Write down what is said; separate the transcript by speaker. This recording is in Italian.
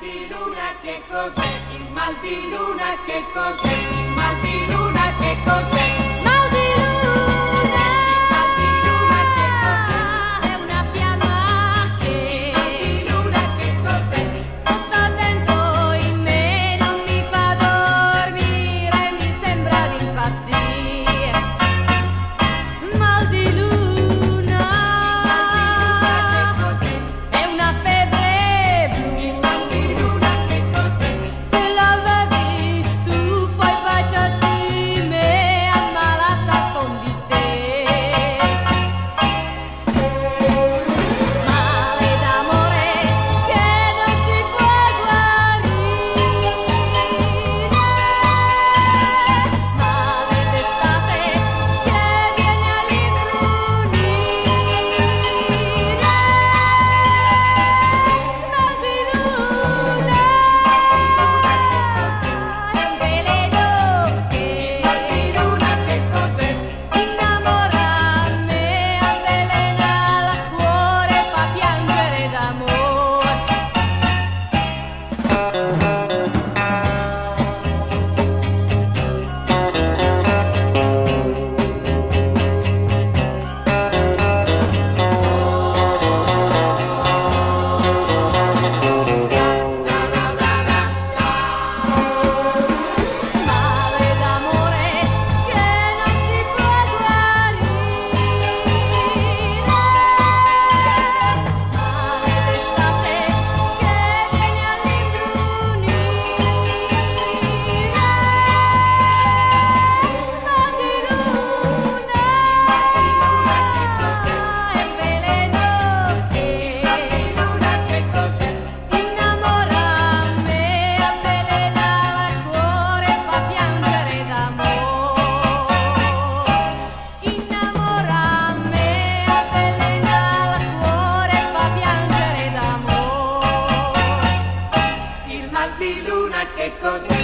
Speaker 1: di luna che cos'è? Il mal di luna che cos'è? Il mal di luna che cos'è?
Speaker 2: Mal di luna,
Speaker 1: Il mal di luna che cos'è?
Speaker 2: è una fiamma
Speaker 1: Il mal
Speaker 2: che
Speaker 1: di luna che cos'è?
Speaker 2: scotta dentro in me, non mi fa dormire, mi sembra di impazzire. Mal di luna, è una febbre
Speaker 1: Il
Speaker 2: blu.
Speaker 1: mal di luna che cos'è?
Speaker 2: Ce l'avevi tu, poi baciasti me, ammalata son di te. Male d'amore che non si può guarire, male d'estate che viene all'imbrunire. Mal di luna, è un veleno che
Speaker 1: Mal di luna che cos'è?
Speaker 2: innamora me, avvelena il cuore, fa piangere d'amore. Male d'amore che non si può guarire, male d'estate che viene all'imbrunire. Mal di luna, è un veleno che
Speaker 1: Luna che cos'è?
Speaker 2: innamora me, avvelena il cuore, fa piangere d'amore. Innamora me, avvelena il cuore, fa piangere d'amore.
Speaker 1: Il mal di luna che cos'è?